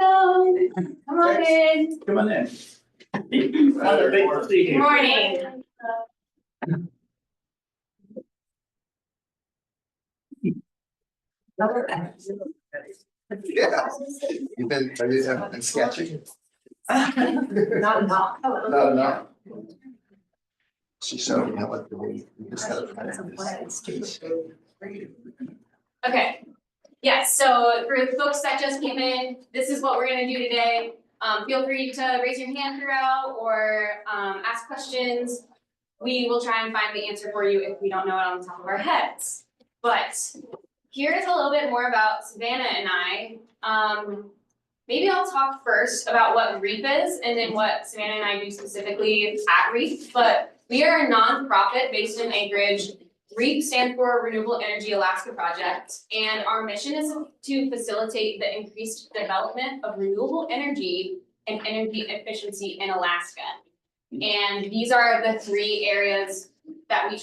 Come on in. Come on in. Good morning. Yeah. You've been sketching? Not enough. Not enough. She showed me how much we just gotta find this. Okay. Yes, so for the folks that just came in, this is what we're gonna do today. Feel free to raise your hand throughout or ask questions. We will try and find the answer for you if we don't know it on the top of our heads. But here's a little bit more about Savannah and I. Maybe I'll talk first about what REAP is and then what Savannah and I do specifically at REAP. But we are a nonprofit based in Anchorage. REAP stands for Renewable Energy Alaska Project, and our mission is to facilitate the increased development of renewable energy and energy efficiency in Alaska. And these are the three areas that we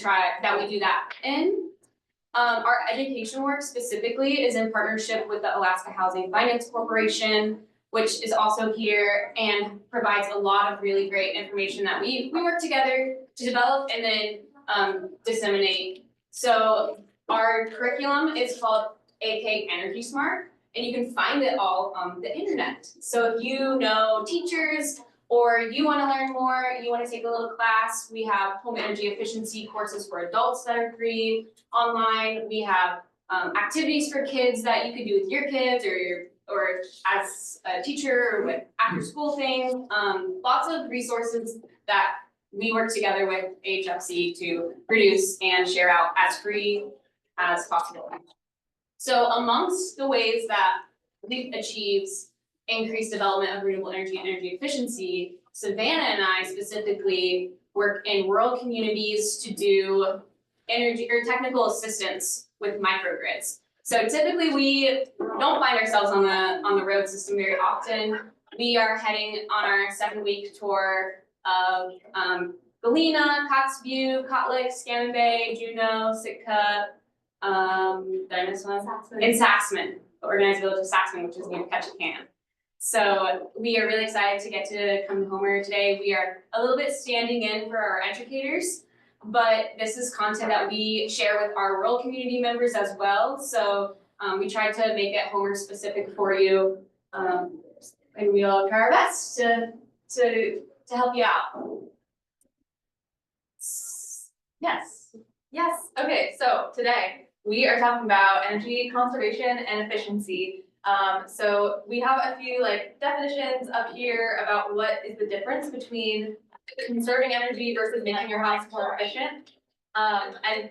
do that in. Our education work specifically is in partnership with the Alaska Housing Finance Corporation, which is also here and provides a lot of really great information that we work together to develop and then disseminate. So our curriculum is called AK Energy Smart, and you can find it all on the internet. So if you know teachers or you want to learn more, you want to take a little class, we have home energy efficiency courses for adults that are free online. We have activities for kids that you can do with your kids or as a teacher or with after school things. Lots of resources that we work together with HFC to produce and share out as free as possible. So amongst the ways that REAP achieves increased development of renewable energy and energy efficiency, Savannah and I specifically work in rural communities to do energy or technical assistance with microgrids. So typically we don't find ourselves on the road system very often. We are heading on our 7-week tour of Galena, Kotzebue, Kotlik, Scammon Bay, Juneau, Sitka, did I miss one? And Saxman, the organized village of Saxman, which is near Ketchikan. So we are really excited to get to come to Homer today. We are a little bit standing in for our educators, but this is content that we share with our rural community members as well. So we tried to make it Homer specific for you, and we'll try our best to help you out. Yes. Okay, so today we are talking about energy conservation and efficiency. So we have a few definitions up here about what is the difference between conserving energy versus making your house more efficient. And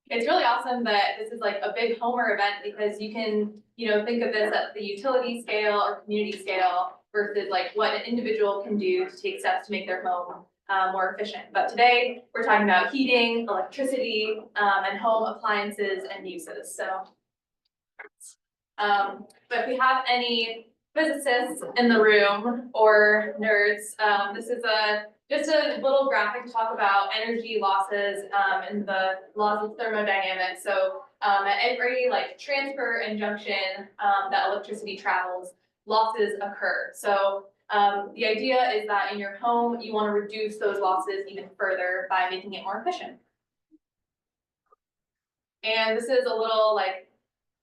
it's really awesome that this is a big Homer event because you can, think of this at the utility scale or community scale versus what an individual can do to take steps to make their home more efficient. But today we're talking about heating, electricity, and home appliances and uses. So, but if we have any physicists in the room or nerds, this is just a little graphic to talk about energy losses and the laws of thermodynamics. So at every transfer and junction that electricity travels, losses occur. So the idea is that in your home, you want to reduce those losses even further by making it more efficient. And this is a little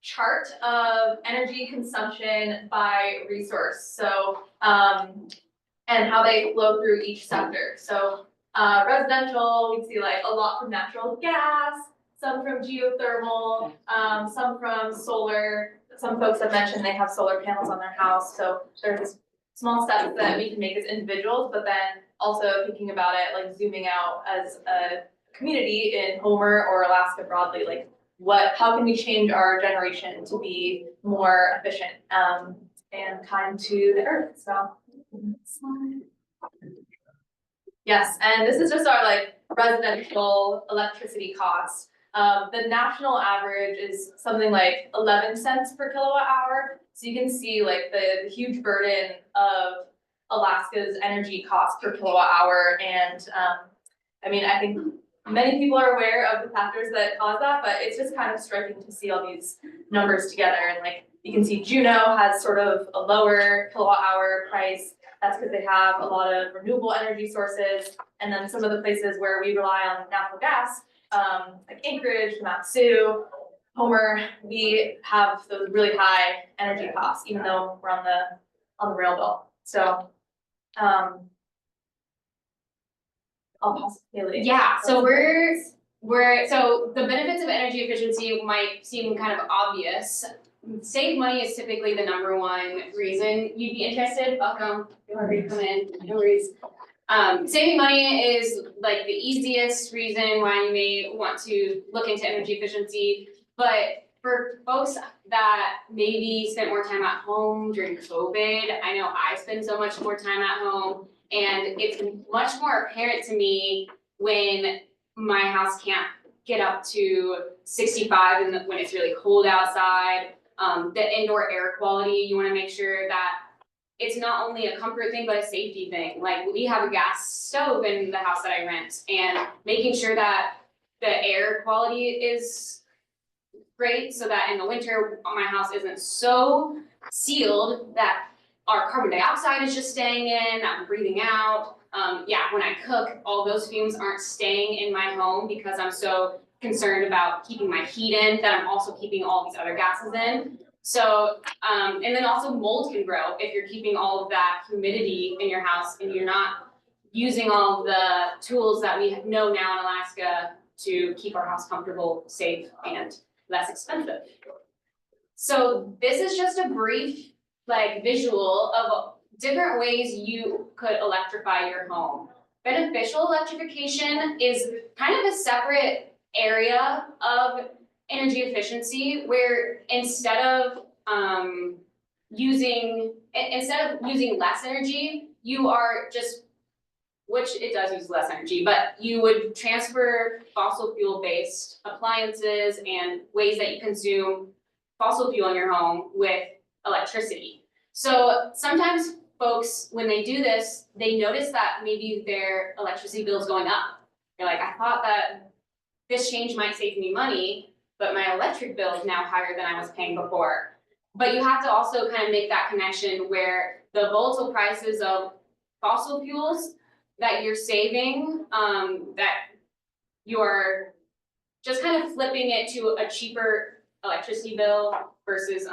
chart of energy consumption by resource. So, and how they flow through each sector. So residential, we see a lot from natural gas, some from geothermal, some from solar. Some folks have mentioned they have solar panels on their house. So there's small steps that we can make as individuals, but then also thinking about it, zooming out as a community in Homer or Alaska broadly, how can we change our generation to be more efficient and kind to the earth? So, yes, and this is just our residential electricity cost. The national average is something like 11 cents per kilowatt hour. So you can see the huge burden of Alaska's energy cost per kilowatt hour. And I mean, I think many people are aware of the factors that cause that, but it's just kind of striking to see all these numbers together. And You can see Juneau has sort of a lower kilowatt hour price. That's because they have a lot of renewable energy sources. And then some of the places where we rely on natural gas, like Anchorage, Matsu, Homer, we have those really high energy costs, even though we're on the rail belt. So, I'll pause Haleigh. Yeah, so so the benefits of energy efficiency might seem kind of obvious. Save money is typically the number one reason you'd be interested. Welcome, feel free to come in, no worries. Saving money is like the easiest reason why you may want to look into energy efficiency. But for folks that maybe spent more time at home during COVID, I know I spend so much more time at home, and it's much more apparent to me when my house can't get up to 65 and when it's really cold outside. The indoor air quality, you wanna make sure that it's not only a comfort thing, but a safety thing. Like, we have a gas stove in the house that I rent, and making sure that the air quality is great, so that in the winter, my house isn't so sealed that our carbon dioxide is just staying in, that I'm breathing out. When I cook, all those fumes aren't staying in my home because I'm so concerned about keeping my heat in, that I'm also keeping all these other gases in. So, and then also mold can grow if you're keeping all of that humidity in your house and you're not using all of the tools that we know now in Alaska to keep our house comfortable, safe, and less expensive. So this is just a brief visual of different ways you could electrify your home. Beneficial electrification is kind of a separate area of energy efficiency, where instead of using less energy, you are just, which it does use less energy, but you would transfer fossil fuel based appliances and ways that you consume fossil fuel in your home with electricity. So sometimes folks, when they do this, they notice that maybe their electricity bill is going up. They're like, I thought that this change might save me money, but my electric bill is now higher than I was paying before. But you have to also kind of make that connection where the volatile prices of fossil fuels that you're saving, that you're just kind of flipping it to a cheaper electricity bill versus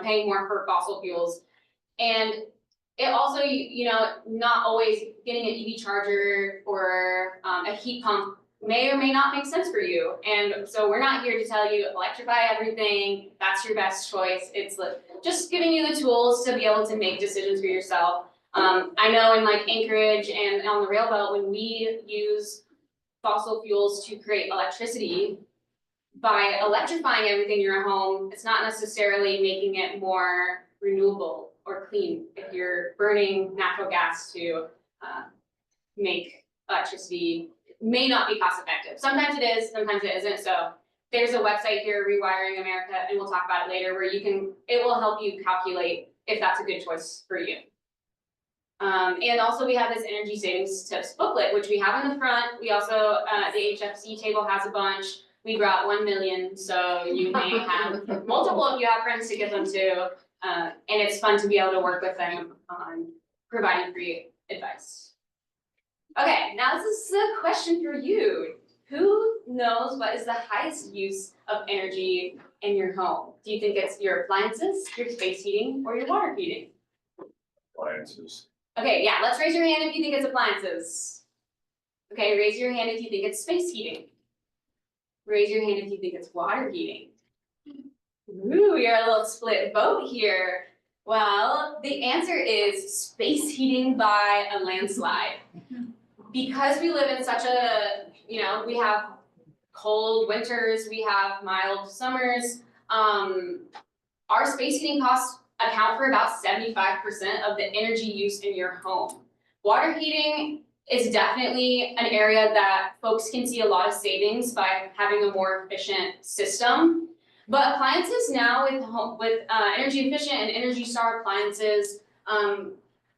paying more for fossil fuels. And it also, not always getting an EV charger or a heat pump may or may not make sense for you. And so we're not here to tell you electrify everything, that's your best choice. It's just giving you the tools to be able to make decisions for yourself. I know in Anchorage and on the rail belt, when we use fossil fuels to create electricity, by electrifying everything in your home, it's not necessarily making it more renewable or clean. If you're burning natural gas to make electricity, it may not be cost effective. Sometimes it is, sometimes it isn't. So there's a website here, Rewiring America, and we'll talk about it later, where it will help you calculate if that's a good choice for you. And also we have this energy savings tips booklet, which we have in the front. We also, the HFC table has a bunch. We brought 1 million, so you may have multiple if you have friends to give them to. And it's fun to be able to work with them on providing free advice. Okay, now this is a question for you. Who knows what is the highest use of energy in your home? Do you think it's your appliances, your space heating, or your water heating? Appliances. Okay, yeah, let's raise your hand if you think it's appliances. Okay, raise your hand if you think it's space heating. Raise your hand if you think it's water heating. Ooh, you're a little split vote here. Well, the answer is space heating by a landslide. Because we live in such a, we have cold winters, we have mild summers, our space heating costs account for about 75% of the energy use in your home. Water heating is definitely an area that folks can see a lot of savings by having a more efficient system. But appliances now with energy efficient and Energy Star appliances,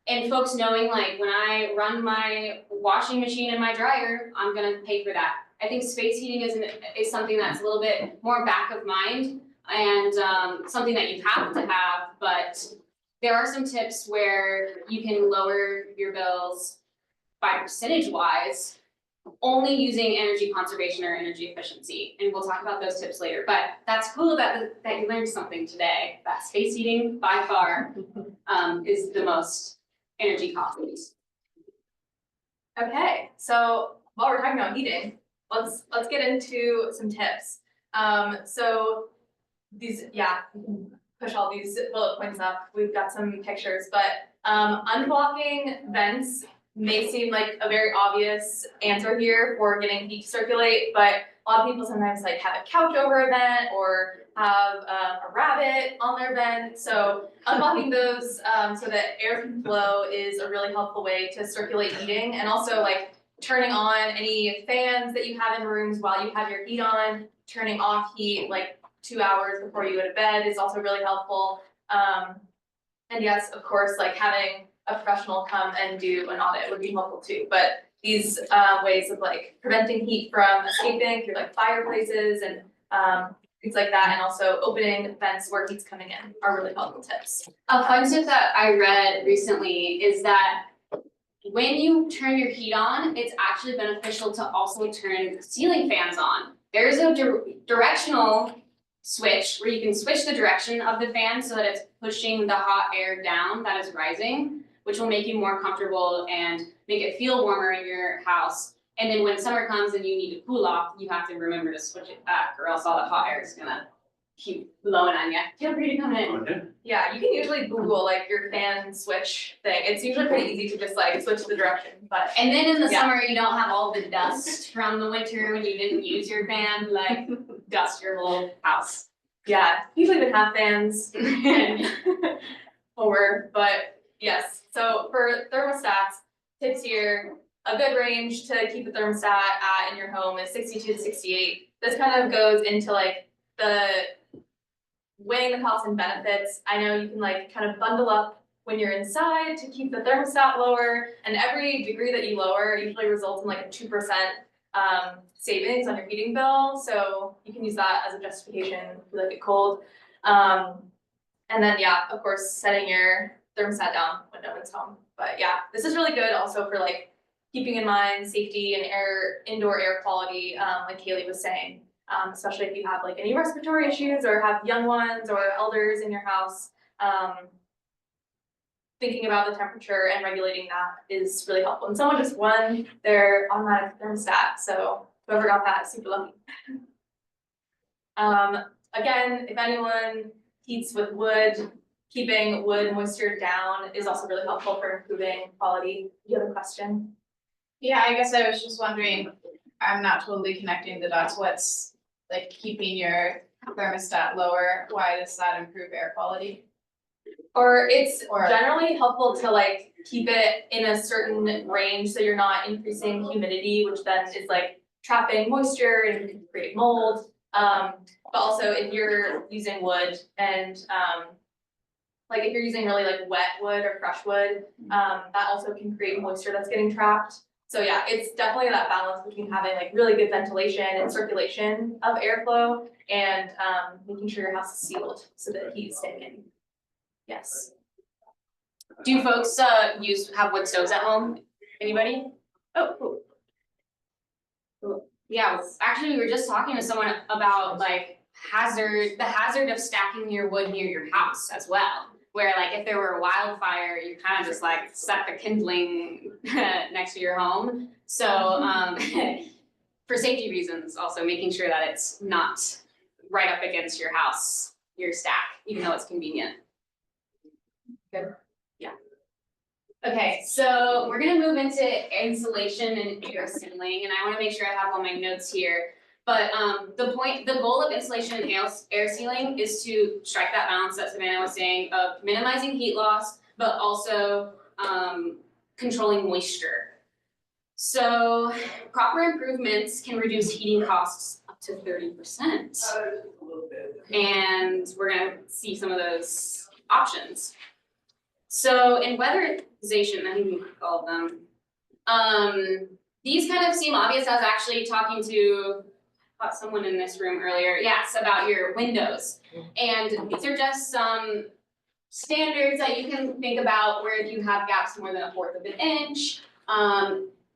and folks knowing when I run my washing machine and my dryer, I'm gonna pay for that. I think space heating is something that's a little bit more back of mind. and something that you have to have, but there are some tips where you can lower your bills by percentage wise, only using energy conservation or energy efficiency, and we'll talk about those tips later. But that's cool that you learned something today. That space heating by far is the most energy costly. Okay, so while we're talking about heating, let's get into some tips. So these, yeah, you can push all these bullet points up. We've got some pictures, but unblocking vents may seem like a very obvious answer here for getting heat to circulate, but a lot of people sometimes like have a couch over a vent or have a rabbit on their vent. So unblocking those so that air can flow is a really helpful way to circulate heating, and also like turning on any fans that you have in rooms while you have your heat on, turning off heat like 2 hours before you go to bed is also really helpful. And yes, of course, like having a professional come and do an audit would be helpful too. But these ways of like preventing heat from escaping through like fireplaces and things like that, and also opening vents where heat's coming in are really helpful tips. A fun tip that I read recently is that when you turn your heat on, it's actually beneficial to also turn ceiling fans on. There's a directional switch where you can switch the direction of the fan so that it's pushing the hot air down that is rising, which will make you more comfortable and make it feel warmer in your house. And then when summer comes and you need to cool off, you have to remember to switch it back, or else all the hot air is gonna keep blowing on you. Feel free to come in. Okay. Yeah, you can usually Google like your fan switch thing. It's usually pretty easy to just like switch the direction, but And then in the Yeah. summer, you don't have all the dust from the winter when you didn't use your fan, like dust your whole house. yeah, people even have fans over, but yes. So for thermostats, tips here, a good range to keep the thermostat at in your home is 62 to 68. This kind of goes into like the weighing the costs and benefits. I know you can like kind of bundle up when you're inside to keep the thermostat lower, and every degree that you lower usually results in like a 2% savings on your heating bill. So you can use that as a justification if you like it cold. And then yeah, of course, setting your thermostat down when no one's home. But yeah, this is really good also for like keeping in mind safety and indoor air quality, like Haleigh was saying. Especially if you have like any respiratory issues or have young ones or elders in your house. Thinking about the temperature and regulating that is really helpful. And someone just won their automatic thermostat, so whoever got that, super lucky. Again, if anyone heats with wood, keeping wood moisture down is also really helpful for improving quality. Do you have a question? Yeah, I guess I was just wondering, I'm not totally connecting the dots, what's like keeping your thermostat lower, why does that improve air quality? Or it's Or- generally helpful to like keep it in a certain range so you're not increasing humidity, which then is like trapping moisture and can create mold. But also if you're using wood and like if you're using really like wet wood or fresh wood, that also can create moisture that's getting trapped. So yeah, it's definitely that balance between having like really good ventilation and circulation of airflow and making sure your house is sealed so that heat is staying in. Yes. Do folks have wood stoves at home? Anybody? Oh, cool. Cool. Yeah, actually, we were just talking to someone about like the hazard of stacking your wood near your house as well. Where like if there were a wildfire, you kind of just like set the kindling next to your home. So for safety reasons, also making sure that it's not right up against your house, your stack, even though it's convenient. Good. Yeah. Okay, so we're gonna move into insulation and air sealing, and I wanna make sure I have all my notes here. But the goal of insulation and air sealing is to strike that balance that Savannah was saying of minimizing heat loss, but also controlling moisture. So proper improvements can reduce heating costs up to 30%. And we're gonna see some of those options. So in weatherization, I think we called them. These kind of seem obvious. I was actually talking to caught someone in this room earlier, yes, about your windows. And these are just some standards that you can think about where if you have gaps more than 1/4 of an inch.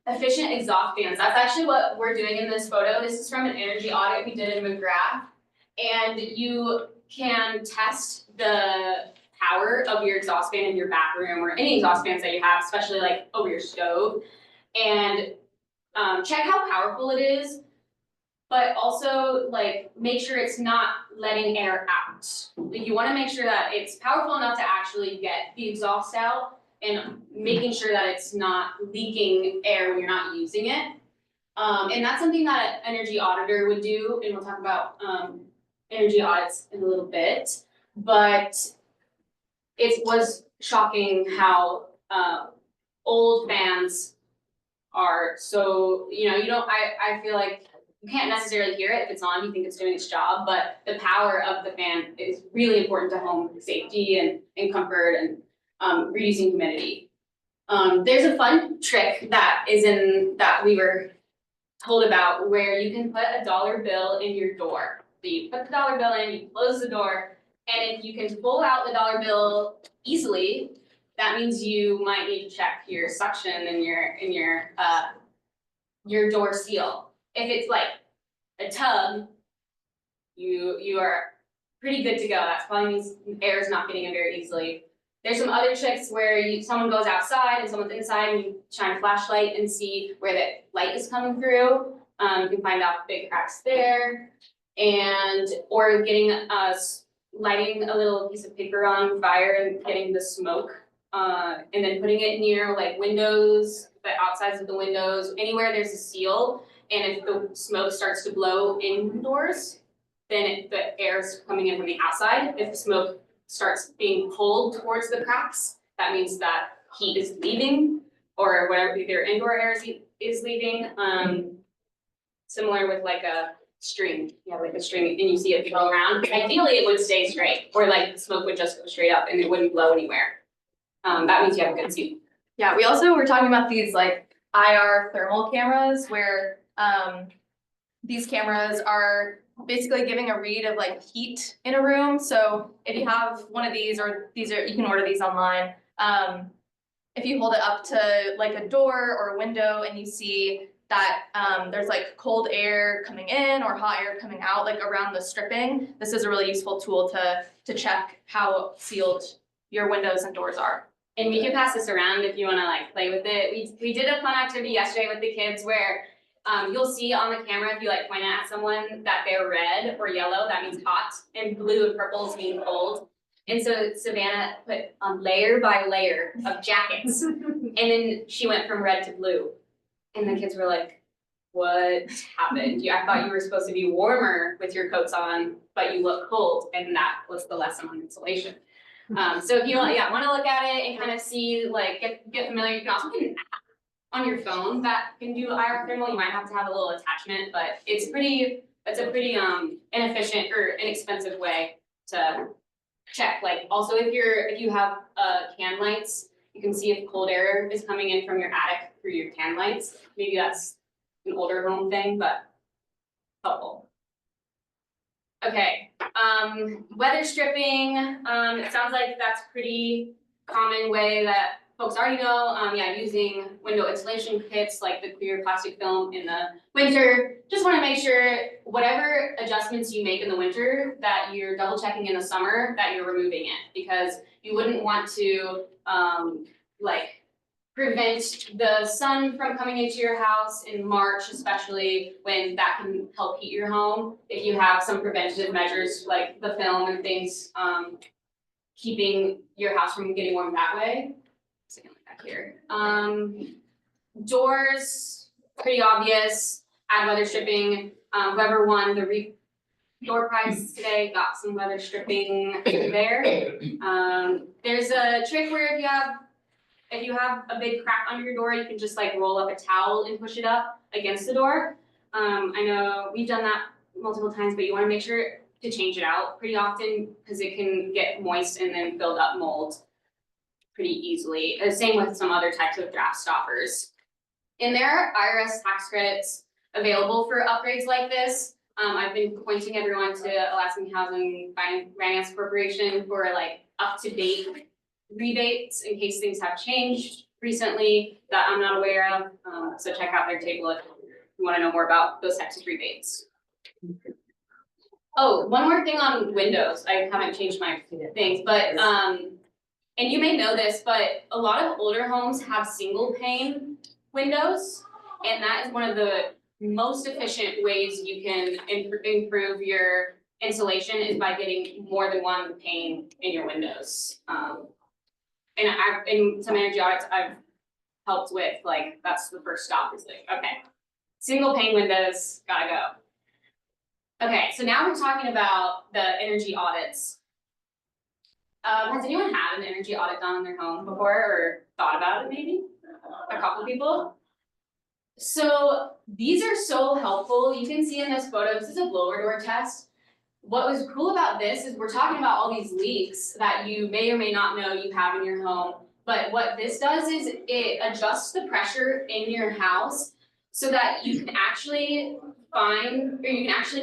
Efficient exhaust fans, that's actually what we're doing in this photo. This is from an energy audit we did in McGrath. And you can test the power of your exhaust fan in your bathroom or any exhaust fans that you have, especially like over your stove. And check how powerful it is, but also like make sure it's not letting air out. Like, you wanna make sure that it's powerful enough to actually get the exhaust out and making sure that it's not leaking air when you're not using it. And that's something that an energy auditor would do, and we'll talk about energy audits in a little bit. But it was shocking how old fans are so, you know, I feel like you can't necessarily hear it if it's on, you think it's doing its job, but the power of the fan is really important to home safety and comfort and reducing humidity. There's a fun trick that we were told about where you can put a dollar bill in your door. So you put the dollar bill in, you close the door, and if you can pull out the dollar bill easily, that means you might need to check your suction and your door seal. If it's like a tub, you are pretty good to go. That's probably means air is not getting in very easily. There's some other tricks where someone goes outside and someone's inside and you shine a flashlight and see where the light is coming through. You can find out big cracks there. Or getting lighting a little piece of paper on fire and getting the smoke, and then putting it near like windows, the outsides of the windows, anywhere there's a seal. And if the smoke starts to blow indoors, then the air's coming in from the outside. If the smoke starts being pulled towards the cracks, that means that heat is leaving, or whatever, either indoor air is leaving. Similar with like a string, you have like a string and you see it go around. Ideally, it would stay straight, or like the smoke would just go straight up and it wouldn't blow anywhere. That means you have a good seal. Yeah, we also were talking about these like IR thermal cameras where these cameras are basically giving a read of like heat in a room. So if you have one of these, or you can order these online. If you hold it up to like a door or a window and you see that there's like cold air coming in or hot air coming out like around the stripping, this is a really useful tool to check how sealed your windows and doors are. And we can pass this around if you wanna like play with it. We did a fun activity yesterday with the kids where you'll see on the camera if you like point at someone that they're red or yellow, that means hot, and blue and purple mean cold. And so Savannah put on layer by layer of jackets, and then she went from red to blue. And the kids were like, what happened? I thought you were supposed to be warmer with your coats on, but you look cold, and that was the lesson on insulation. So if you want to look at it and kind of see, like, get familiar, you can also get an app on your phone that can do IR thermal. You might have to have a little attachment, but it's a pretty inefficient or inexpensive way to check. Like, also if you have can lights, you can see if cold air is coming in from your attic through your can lights. Maybe that's an older home thing, but helpful. Okay, weather stripping, it sounds like that's a pretty common way that folks already know. Using window insulation kits like the clear plastic film in the winter. Just wanna make sure whatever adjustments you make in the winter, that you're double checking in the summer, that you're removing it. Because you wouldn't want to, prevent the sun from coming into your house in March, especially when that can help heat your home. If you have some preventative measures like the film and things, keeping your house from getting warm that way. Second like that here. Doors, pretty obvious. Add weather stripping. Whoever won the door prize today got some weather stripping there. There's a trick where if you have a big crack under your door, you can just like roll up a towel and push it up against the door. I know we've done that multiple times, but you want to make sure to change it out pretty often because it can get moist and then build up mold pretty easily. Same with some other types of draft stoppers. And there are IRS tax credits available for upgrades like this. I've been pointing everyone to Alaskan Housing Finance Corporation for like up-to-date rebates in case things have changed recently that I'm not aware of. So check out their table if you want to know more about those types of rebates. Oh, one more thing on windows. I haven't changed my things, but and you may know this, but a lot of older homes have single pane windows, and that is one of the most efficient ways you can improve your insulation is by getting more than one pane in your windows. And in some energy audits I've helped with, like, that's the first stop is like, okay, single pane windows, gotta go. Okay, so now we're talking about the energy audits. Has anyone had an energy audit done in their home before or thought about it maybe? A couple people? So these are so helpful. You can see in this photo, this is a blower door test. What was cool about this is we're talking about all these leaks that you may or may not know you have in your home. But what this does is it adjusts the pressure in your house so that you can actually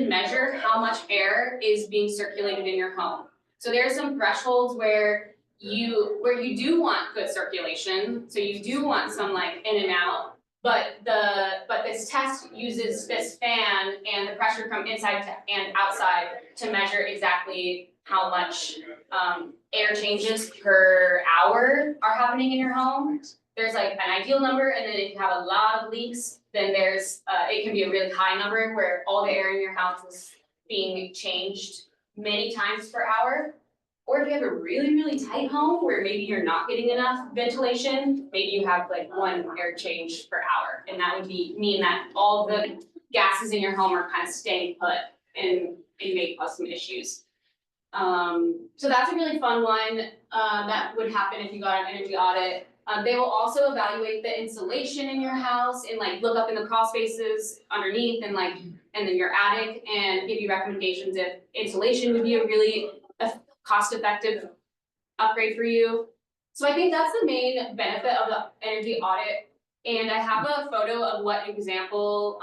measure how much air is being circulated in your home. So there are some thresholds where you do want good circulation, so you do want some like in and out, but this test uses this fan and the pressure from inside and outside to measure exactly how much air changes per hour are happening in your home. There's like an ideal number, and then if you have a lot of leaks, then there's it can be a really high number where all the air in your house is being changed many times per hour. Or if you have a really, really tight home where maybe you're not getting enough ventilation, maybe you have like one air change per hour. And that would mean that all the gases in your home are kind of staying put and may cause some issues. So that's a really fun one that would happen if you got an energy audit. They will also evaluate the insulation in your house and like look up in the crawl spaces underneath and then your attic and give you recommendations if insulation would be a really cost-effective upgrade for you. So I think that's the main benefit of the energy audit. And I have a photo of what example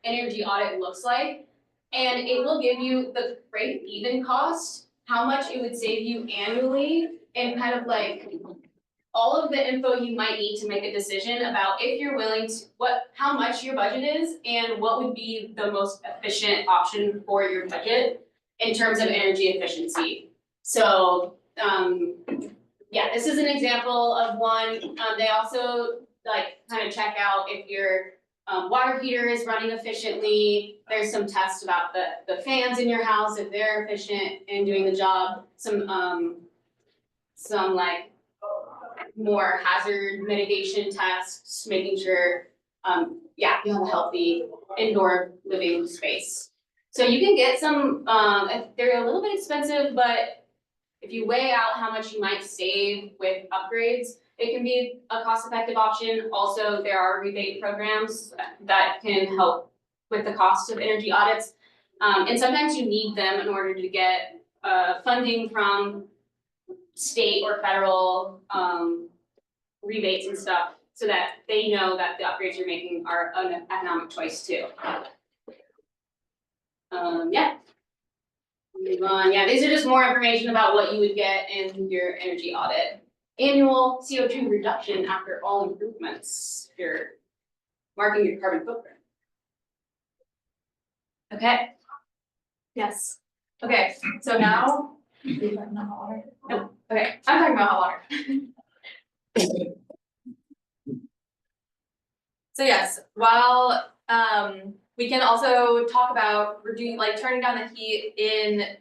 energy audit looks like. And it will give you the break-even cost, how much it would save you annually, and kind of like all of the info you might need to make a decision about if you're willing to, how much your budget is, and what would be the most efficient option for your budget in terms of energy efficiency. So, yeah, this is an example of one. They also like kind of check out if your water heater is running efficiently. There's some tests about the fans in your house, if they're efficient in doing the job. Some like more hazard mitigation tests, making sure, yeah, you have a healthy indoor living space. So you can get some, they're a little bit expensive, but if you weigh out how much you might save with upgrades, it can be a cost-effective option. Also, there are rebate programs that can help with the cost of energy audits. And sometimes you need them in order to get funding from state or federal rebates and stuff, so that they know that the upgrades you're making are an economic choice too. Yeah. Move on. Yeah, these are just more information about what you would get in your energy audit. Annual CO2 reduction after all improvements. You're marking your carbon footprint. Okay. Yes. Okay, so now. Nope. Okay, I'm talking about hot water. So yes, while we can also talk about turning down the heat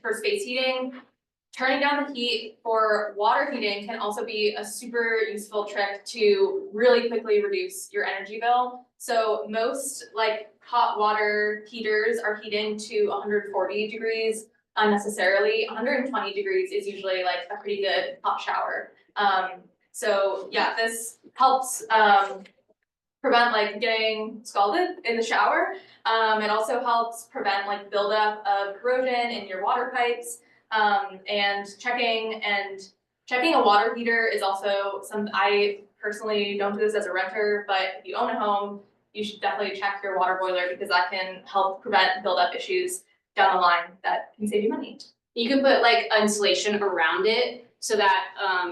for space heating. Turning down the heat for water heating can also be a super useful trick to really quickly reduce your energy bill. So most like hot water heaters are heating to 140 degrees unnecessarily. 120 degrees is usually like a pretty good hot shower. So yeah, this helps prevent like getting scalded in the shower. It also helps prevent like buildup of corrosion in your water pipes. And checking a water heater is also I personally don't do this as a renter, but if you own a home, you should definitely check your water boiler because that can help prevent buildup issues down the line that can save you money. You can put like insulation around it so that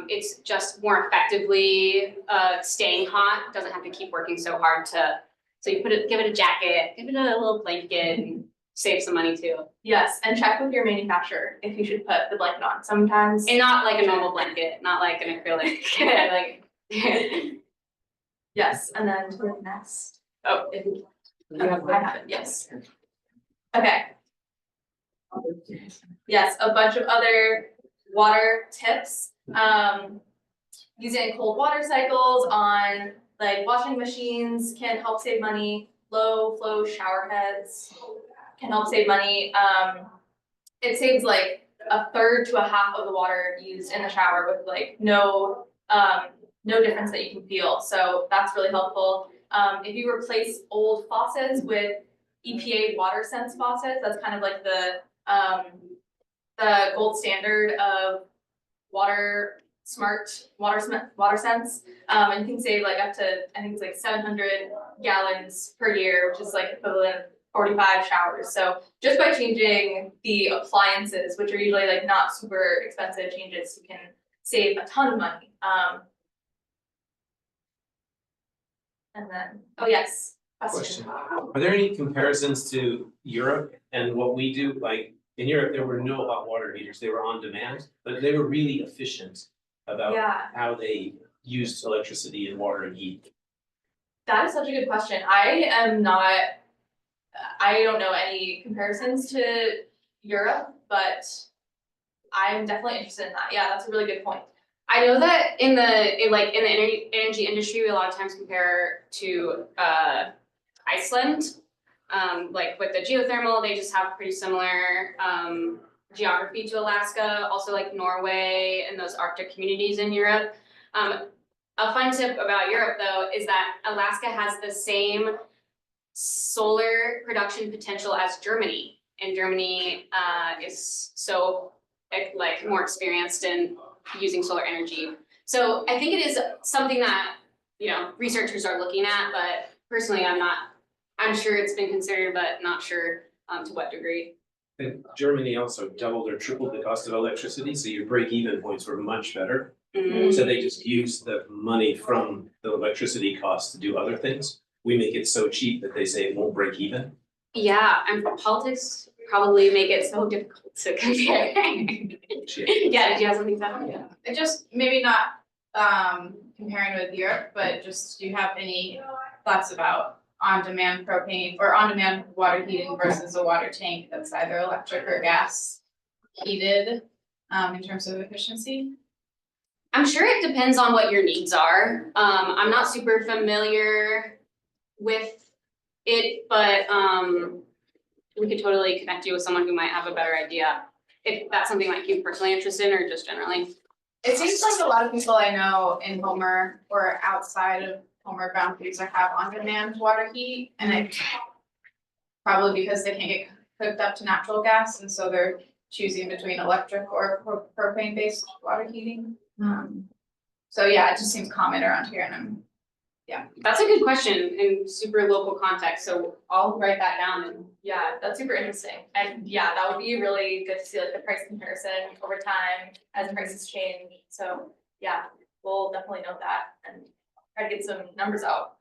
it's just more effectively staying hot, doesn't have to keep working so hard to, so you give it a jacket, give it a little blanket and save some money too. Yes, and check with your manufacturer if you should put the blanket on. Sometimes. And not like a normal blanket, not like an acrylic, like. Yes, and then to the next. Oh, I have it, yes. Okay. Yes, a bunch of other water tips. Using cold water cycles on like washing machines can help save money. Low flow shower heads can help save money. It saves like a third to a half of the water used in the shower with like no difference that you can feel. So that's really helpful. If you replace old faucets with EPA water sense faucets, that's kind of like the gold standard of smart water sense. And you can save like up to, I think it's like 700 gallons per year, which is like equivalent 45 showers. So just by changing the appliances, which are usually like not super expensive changes, you can save a ton of money. And then, oh yes, Question. Are there any comparisons to Europe and what we do? Like in Europe, there were no hot water heaters. They were on demand, but they were really efficient about Yeah. how they used electricity and water and heat. That is such a good question. I don't know any comparisons to Europe, but I'm definitely interested in that. Yeah, that's a really good point. I know that in the energy industry, we a lot of times compare to Iceland. Like with the geothermal, they just have pretty similar geography to Alaska, also like Norway and those Arctic communities in Europe. A fun tip about Europe though is that Alaska has the same solar production potential as Germany. And Germany is so like more experienced in using solar energy. So I think it is something that, you know, researchers are looking at, but personally I'm sure it's been considered, but not sure to what degree. And Germany also doubled or tripled the cost of electricity, so your break-even points were much better. So they just used the money from the electricity cost to do other things. We make it so cheap that they say it won't break even. Yeah, and politics probably make it so difficult to compare. Yeah, did you have something to say? Yeah, it just maybe not comparing with Europe, but just do you have any thoughts about on-demand propane or on-demand water heating versus a water tank that's either electric or gas heated in terms of efficiency? I'm sure it depends on what your needs are. I'm not super familiar with it, but we could totally connect you with someone who might have a better idea. If that's something like you're personally interested in or just generally. It seems like a lot of people I know in Homer or outside of Homer boundaries are have on-demand water heat, and it probably because they can't get hooked up to natural gas, and so they're choosing between electric or propane-based water heating. So yeah, it just seems common around here, and That's a good question in super local context, so I'll write that down and. Yeah, that's super interesting. And yeah, that would be really good to see like the price comparison over time as prices change. So yeah, we'll definitely note that and try to get some numbers out.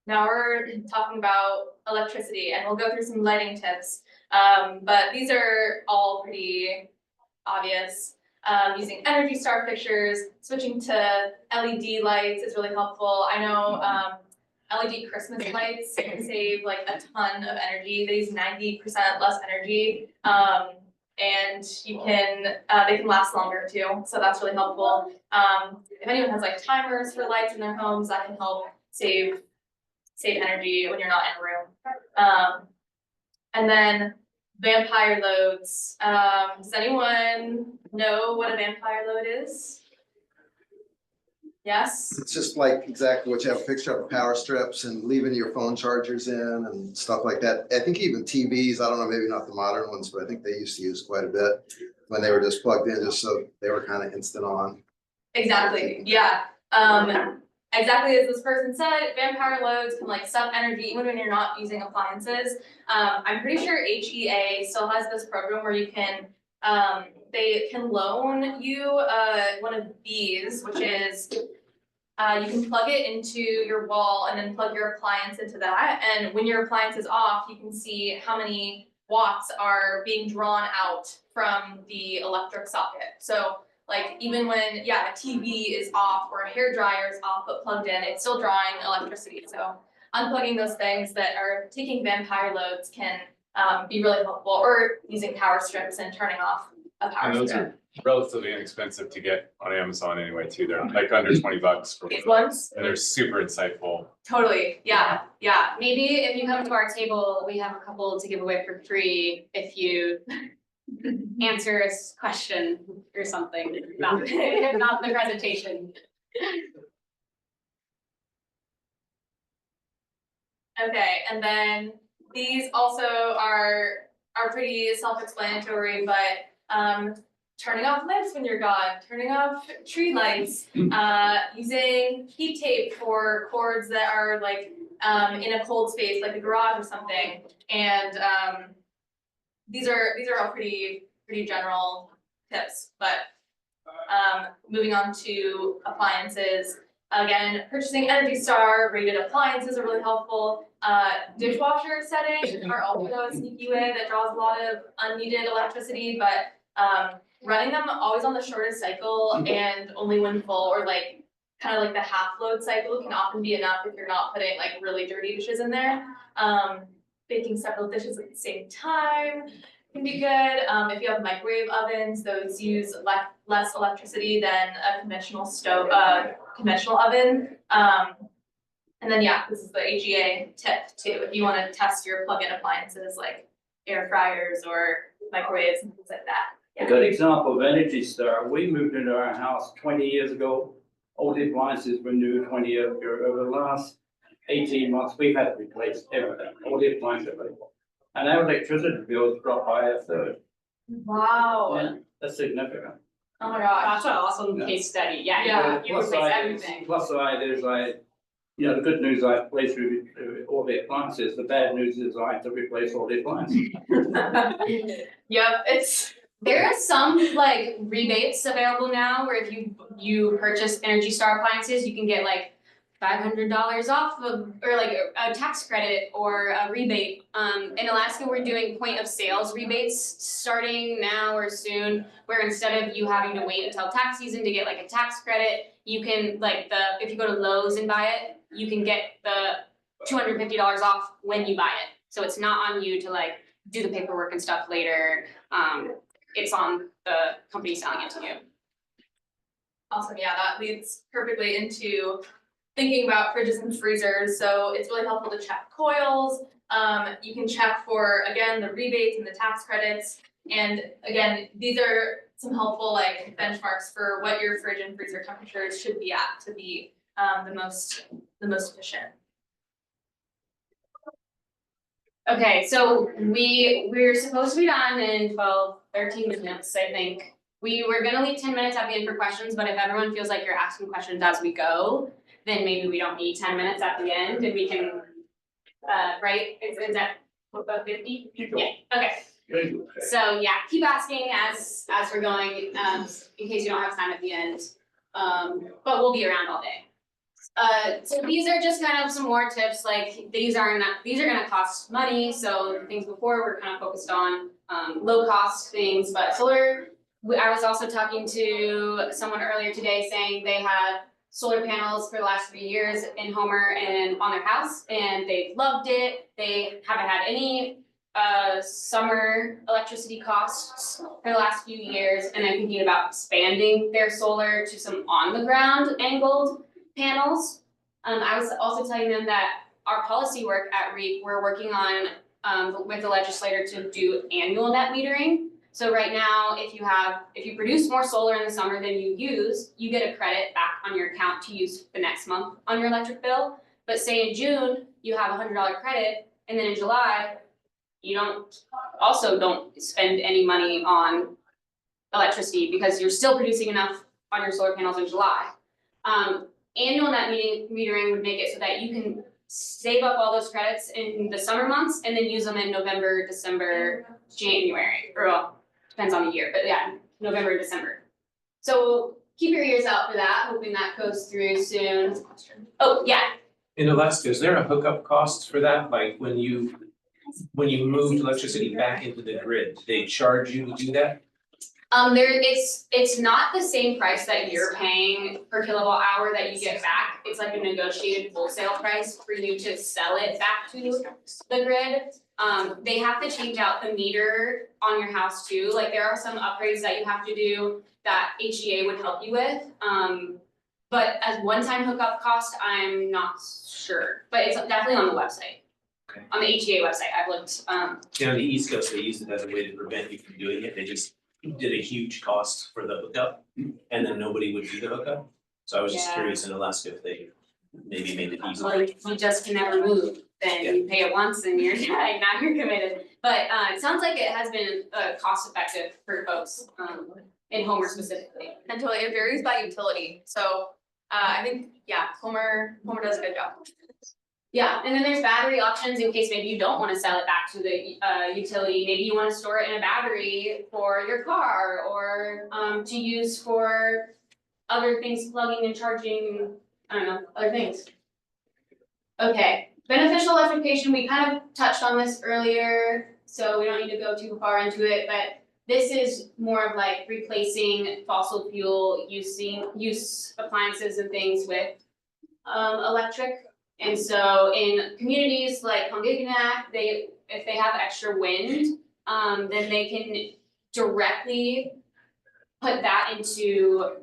Now we're talking about electricity and we'll go through some lighting tips. But these are all pretty obvious. Using Energy Star fixtures, switching to LED lights is really helpful. I know LED Christmas lights can save like a ton of energy. They use 90% less energy. And you can, they can last longer too. So that's really helpful. If anyone has like timers for lights in their homes, that can help save energy when you're not in a room. And then vampire loads. Does anyone know what a vampire load is? Yes? It's just like exactly what you have a picture of power strips and leaving your phone chargers in and stuff like that. I think even TVs, I don't know, maybe not the modern ones, but I think they used to use quite a bit when they were just plugged in, just so they were kind of instant on. Exactly, yeah. exactly as this person said, van power loads can like suck energy even when you're not using appliances. I'm pretty sure HEA still has this program where you can, they can loan you, one of these, which is, you can plug it into your wall and then plug your appliance into that, and when your appliance is off, you can see how many watts are being drawn out from the electric socket. So like even when, yeah, a TV is off or a hairdryer is off but plugged in, it's still drawing electricity. So unplugging those things that are taking vampire loads can be really helpful, or using power strips and turning off a power And those strip. are relatively inexpensive to get on Amazon anyway too. They're like under $20 for These one. ones, And they're super insightful. totally, yeah. Maybe if you come to our table, we have a couple to give away for free if you answer a question or something, not the presentation. Okay, and then these also are pretty self-explanatory, but turning off lights when you're gone, turning off tree lights, using heat tape for cords that are like in a cold space like a garage or something. And these are all pretty general tips, but moving on to appliances. Again, purchasing Energy Star rated appliances are really helpful. Dishwasher settings are also a sneaky way that draws a lot of unneeded electricity, but running them always on the shortest cycle and only when full, or like kind of like the half load cycle can often be enough if you're not putting like really dirty dishes in there. Baking several dishes at the same time can be good. If you have microwave ovens, those use less electricity than a conventional stove, conventional oven. And then yeah, this is the HEA tip too, if you wanna test your plug-in appliances like air fryers or microwaves and things like that. A good example of Energy Star, we moved into our house 20 years ago. All the appliances were new 20 years ago. Over the last 18 months, we've had to replace everything, all the appliances. And our electricity bills dropped by a third. Wow, Yeah, that's significant. oh my gosh. That's an awesome case study, yeah, Yeah. you replace everything. Plus side is the good news I replaced all the appliances, the bad news is I have to replace all the appliances. Yep, it's, There are some like rebates available now where if you purchase Energy Star appliances, you can get like $500 off of, or like a tax credit or a rebate. In Alaska, we're doing point of sales rebates starting now or soon, where instead of you having to wait until tax season to get like a tax credit, you can if you go to Lowe's and buy it, you can get the $250 off when you buy it. So it's not on you to like do the paperwork and stuff later. It's on the company selling it to you. awesome, yeah, that leads perfectly into thinking about fridges and freezers, so it's really helpful to check coils. You can check for, again, the rebates and the tax credits. And again, these are some helpful like benchmarks for what your fridge and freezer temperatures should be at to be the most efficient. Okay, so we're supposed to be done in 13 minutes, I think. We were gonna leave 10 minutes at the end for questions, but if everyone feels like you're asking questions as we go, then maybe we don't need 10 minutes at the end and we can, right, is that about 50? Yeah, okay. So yeah, keep asking as we're going, in case you don't have time at the end. But we'll be around all day. So these are just kind of some more tips, like these are gonna cost money, so the things before we're kind of focused on low cost things, but solar. I was also talking to someone earlier today saying they had solar panels for the last 3 years in Homer and on their house, and they've loved it. They haven't had any summer electricity costs for the last few years, and they're thinking about expanding their solar to some on the ground angled panels. I was also telling them that our policy work at REAP, we're working on with the legislator to do annual net metering. So right now, if you produce more solar in the summer than you use, you get a credit back on your account to use the next month on your electric bill. But say in June, you have a $100 credit, and then in July, you don't spend any money on electricity because you're still producing enough on your solar panels in July. annual net metering would make it so that you can save up all those credits in the summer months and then use them in November, December, January, or well, depends on the year, but yeah, November, December. So keep your ears out for that, hoping that goes through soon. Oh, yeah, In Alaska, is there a hookup cost for that? Like when you moved electricity back into the grid, they charge you to do that? it's not the same price that you're paying per kilowatt hour that you get back. It's like a negotiated wholesale price for you to sell it back to the grid. They have to change out the meter on your house too, like there are some upgrades that you have to do that HEA would help you with. But as one-time hookup cost, I'm not sure, but it's definitely on the website. Okay. On the HEA website, I've looked, Yeah, on the East Coast, they used it as a way to prevent you from doing it. They just did a huge cost for the hookup and then nobody would do the hookup. So I was just Yeah. curious in Alaska if they maybe made it easier. like, you just can never move, then you pay it once and you're like, now you're committed. But it sounds like it has been cost effective for folks in Homer specifically. And totally, it varies by utility, so, I think, yeah, Homer does a good job. Yeah, and then there's battery options in case maybe you don't wanna sell it back to the utility, maybe you wanna store it in a battery for your car or to use for other things, plugging and charging, I don't know, other things. Okay, beneficial electrification, we kind of touched on this earlier, so we don't need to go too far into it, but this is more of like replacing fossil fuel use appliances and things with electric. And so in communities like Hongiganak, if they have extra wind, then they can directly put that into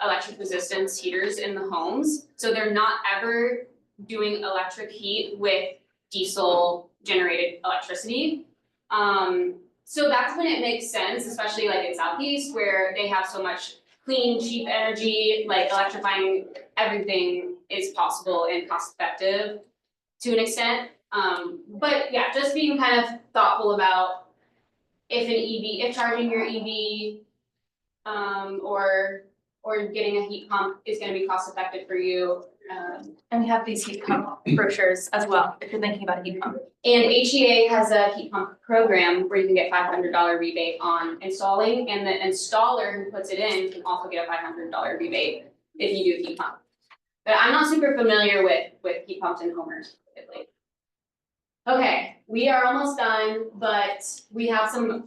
electric resistance heaters in the homes. So they're not ever doing electric heat with diesel generated electricity. So that's when it makes sense, especially like in Southeast where they have so much clean, cheap energy, like electrifying everything is possible and cost effective to an extent. But yeah, just being kind of thoughtful about if charging your EV, or getting a heat pump is gonna be cost effective for you. And we have these heat pump brochures as well, if you're thinking about a heat pump. And HEA has a heat pump program where you can get $500 rebate on installing, and the installer who puts it in can also get a $500 rebate if you do heat pump. But I'm not super familiar with heat pumps in Homer specifically. Okay, we are almost done, but we have a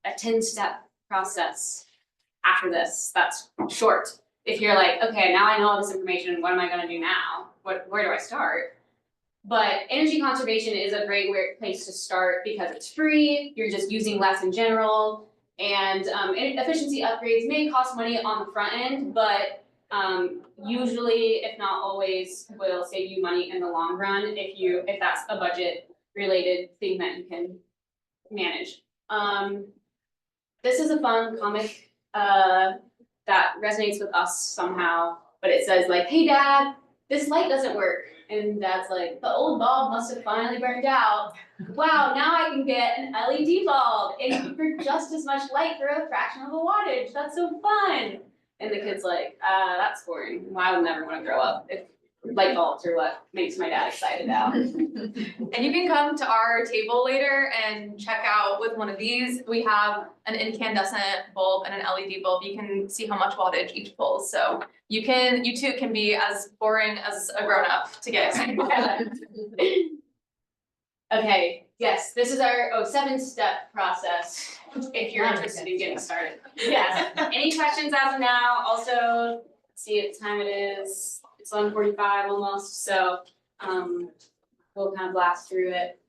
10-step process after this, that's short. If you're like, okay, now I know all this information, what am I gonna do now? Where do I start? But energy conservation is a great place to start because it's free, you're just using less in general, and efficiency upgrades may cost money on the front end, but usually, if not always, will save you money in the long run if that's a budget related thing that you can manage. This is a fun comic that resonates with us somehow, but it says like, hey dad, this light doesn't work. And dad's like, the old bulb must have finally burned out. Wow, now I can get an LED bulb and for just as much light for a fraction of the wattage. That's so fun. And the kid's like, that's boring. I would never want to grow up if light bulbs are what makes my dad excited now. And you can come to our table later and check out with one of these. We have an incandescent bulb and an LED bulb. You can see how much wattage each pulls. So you too can be as boring as a grown-up to get excited about. Okay, yes, this is our 7-step process, if you're interested in getting started. Yes, any questions as of now? Also, see what time it is. It's 11:45 almost, so we'll kind of blast through it.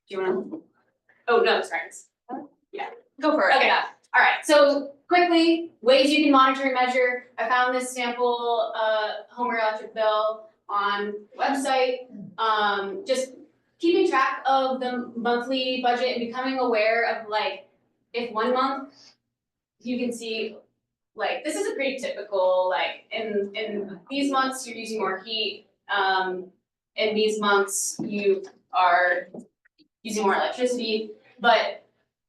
Do you wanna? Oh, no, sorry. Go for it. Okay, all right, so quickly, ways you can monitor and measure. I found this sample Homer electric bill on the website. Just keeping track of the monthly budget and becoming aware of like, if one month you can see, like, this is a pretty typical, like, in these months, you're using more heat. In these months, you are using more electricity, but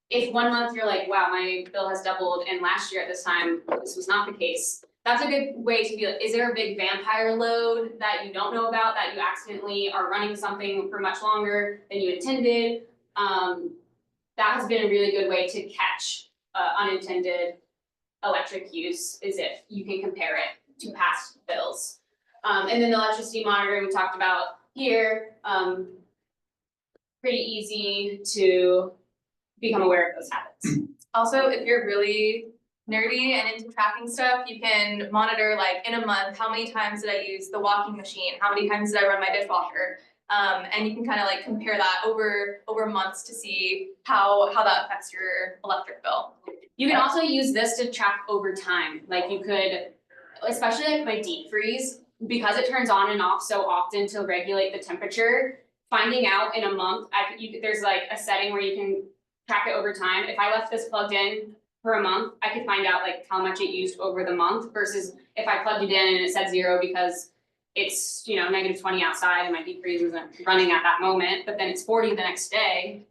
if one month you're like, wow, my bill has doubled, and last year at this time, this was not the case, that's a good way to be like, is there a big vampire load that you don't know about, that you accidentally are running something for much longer than you intended? That has been a really good way to catch unintended electric use, is if you can compare it to past bills. And then the electricity monitoring we talked about here, pretty easy to become aware of those habits. Also, if you're really nerdy and into tracking stuff, you can monitor like in a month, how many times did I use the washing machine? How many times did I run my dishwasher? And you can kind of like compare that over months to see how that affects your electric bill. You can also use this to track over time, like you could, especially like my deep freeze, because it turns on and off so often to regulate the temperature, finding out in a month, there's like a setting where you can track it over time. If I left this plugged in for a month, I could find out like how much it used over the month versus if I plugged it in and it said 0 because it's, you know, -20 outside and my deep freeze isn't running at that moment, but then it's 40 the next day,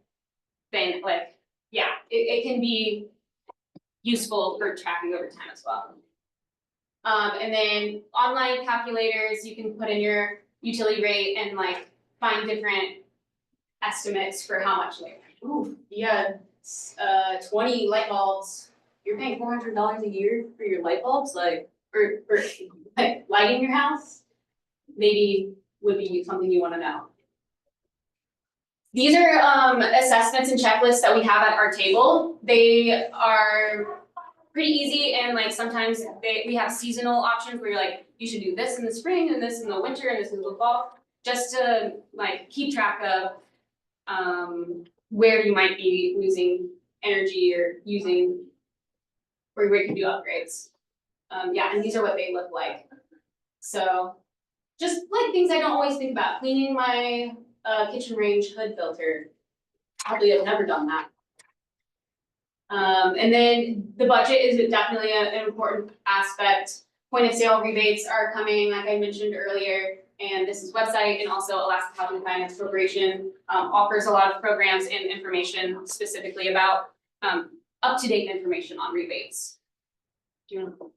then like, yeah, it can be useful for tracking over time as well. And then online calculators, you can put in your utility rate and like find different estimates for how much labor. Ooh, yeah, 20 light bulbs. You're paying $400 a year for your light bulbs, like for like lighting your house. Maybe would be something you want to know. These are assessments and checklists that we have at our table. They are pretty easy, and like sometimes we have seasonal options where you're like, you should do this in the spring and this in the winter and this in the fall, just to like keep track of where you might be losing energy or using, or where you can do upgrades. Yeah, and these are what they look like. So just like things I don't always think about, cleaning my kitchen range hood filter. Probably have never done that. And then the budget is definitely an important aspect. Point of sale rebates are coming, like I mentioned earlier, and this is website, and also Alaska Housing Finance Corporation offers a lot of programs and information specifically about up-to-date information on rebates. Do you want to?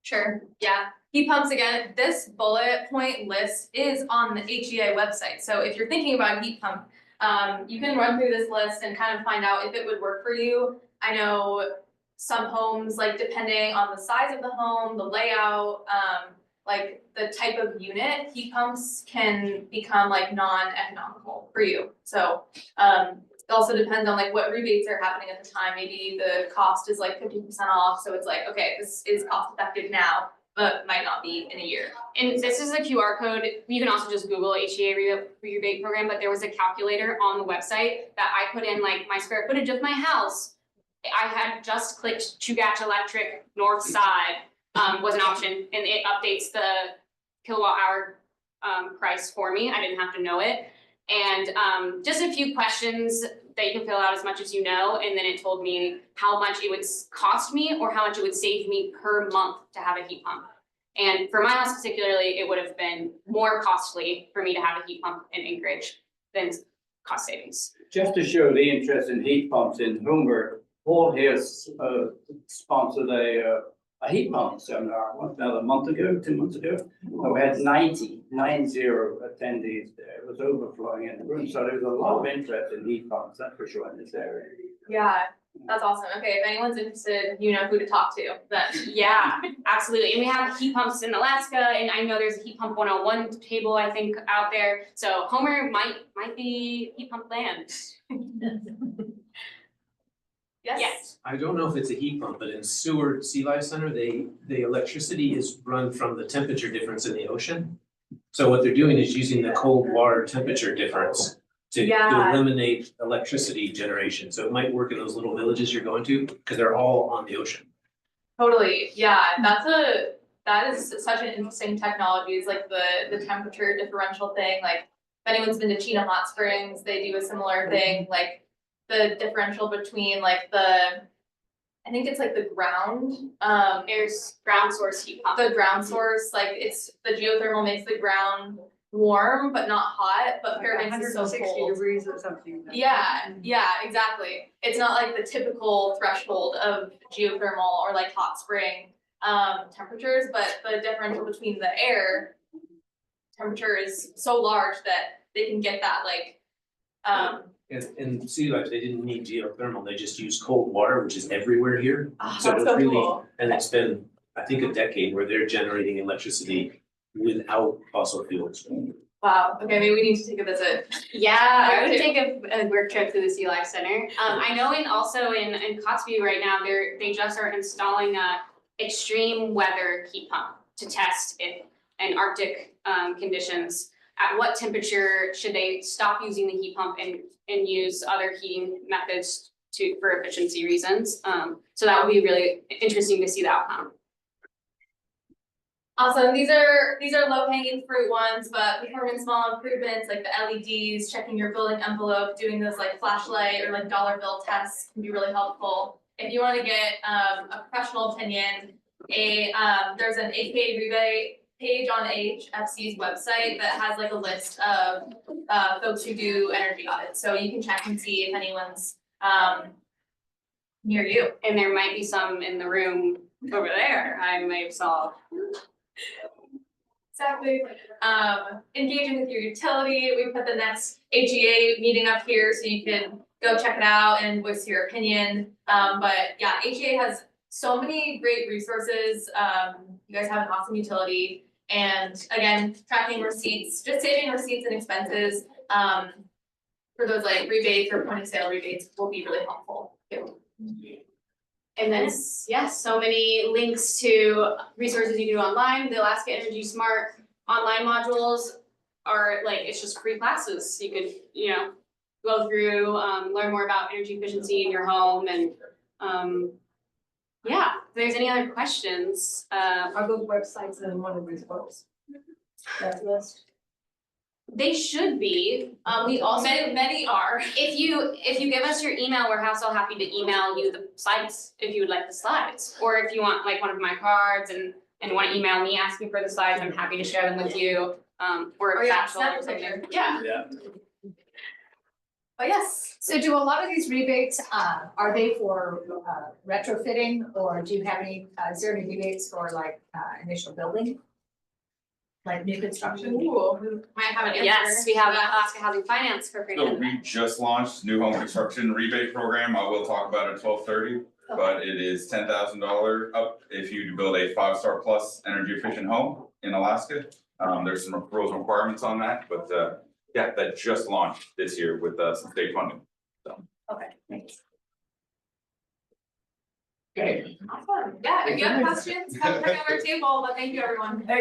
Sure, yeah. Heat pumps, again, this bullet point list is on the HEA website. So if you're thinking about a heat pump, you can run through this list and kind of find out if it would work for you. I know some homes, like depending on the size of the home, the layout, like the type of unit, heat pumps can become like non-economical for you. So it also depends on like what rebates are happening at the time. Maybe the cost is like 50% off, so it's like, okay, this is cost effective now, but might not be in a year. And this is a QR code. You can also just Google HEA rebate program, but there was a calculator on the website that I put in like my square footage of my house. I had just clicked Chugach Electric North Side was an option, and it updates the kilowatt hour price for me. I didn't have to know it. And just a few questions that you can fill out as much as you know, and then it told me how much it would cost me or how much it would save me per month to have a heat pump. And for my house particularly, it would have been more costly for me to have a heat pump in Anchorage than cost savings. Just to show the interest in heat pumps in Homer, Paul here sponsored a heat pump seminar, about a month ago, 2 months ago. We had 90 attendees there. It was overflowing in the room, so there was a lot of interest in heat pumps, that's for sure, in this area. Yeah, that's awesome. Okay, if anyone's interested, you know who to talk to then. Yeah, absolutely. And we have heat pumps in Alaska, and I know there's a heat pump 101 table, I think, out there. So Homer might be heat pump land. Yes. I don't know if it's a heat pump, but in Seward Sea Life Center, the electricity is run from the temperature difference in the ocean. So what they're doing is using the cold water temperature difference to eliminate electricity generation. So it might work in those little villages you're going to, because they're all on the ocean. Totally, yeah, that is such an interesting technology. It's like the temperature differential thing. Like if anyone's been to Chena Hot Springs, they do a similar thing, like the differential between like I think it's like the ground, There's ground source heat pump. the ground source, like it's the geothermal makes the ground warm but not hot, but Fairbanks is so 160 cold. degrees or something. Yeah, exactly. It's not like the typical threshold of geothermal or like hot spring. temperatures, but the differential between the air temperature is so large that they can get that like, And Sea Life, they didn't need geothermal, they just used cold water, which is everywhere here. oh, So that's it's so really, cool. and it's been, I think, a decade where they're generating electricity without fossil fuels. Wow, okay, maybe we need to take a visit. Yeah, I would Okay. take a work trip to the Sea Life Center. I know also in Kotzebue right now, they just are installing a extreme weather heat pump to test if in Arctic conditions, at what temperature should they stop using the heat pump and use other heating methods for efficiency reasons. So that would be really interesting to see the outcome. Awesome, these are low hanging fruit ones, but performing small improvements like the LEDs, checking your building envelope, doing those like flashlight or like dollar bill tests can be really helpful. If you wanna get a professional opinion, there's an AKA rebate page on HFC's website that has like a list of folks who do energy audits, so you can check and see if anyone's near you. And there might be some in the room over there, I may have saw. Exactly. Engaging with your utility, we put the next HEA meeting up here so you can go check it out and voice your opinion. But yeah, HEA has so many great resources. You guys have an awesome utility. And again, tracking receipts, just saving receipts and expenses, for those like rebates or point of sale rebates will be really helpful too. And then, yes, so many links to resources you can do online. The Alaska Energy Smart online modules are like, it's just free classes. You could, go through, learn more about energy efficiency in your home and, yeah, if there's any other questions, Are those websites in one of these books? That list? they should be. We also, Many are. if you give us your email, we're also happy to email you the slides if you would like the slides. Or if you want like one of my cards and want to email me asking for the slides, I'm happy to share them with you. Or Oh, yeah, factual snap or a something. picture. Yeah. Yeah. But yes, So do a lot of these rebates, are they for retrofitting, or do you have any, is there any rebates for like initial building? Like new construction? ooh, we might have an answer. Yes, we have to that. Alaska Housing Finance for free. So we just launched new home construction rebate program. I will talk about it at 12:30. But it is $10,000 up if you build a 5-star plus energy efficient home in Alaska. There's some rules and requirements on that, but yeah, that just launched this year with some state funding. Okay, thanks. Awesome, yeah, if you have questions, come check out our table, but thank you, everyone.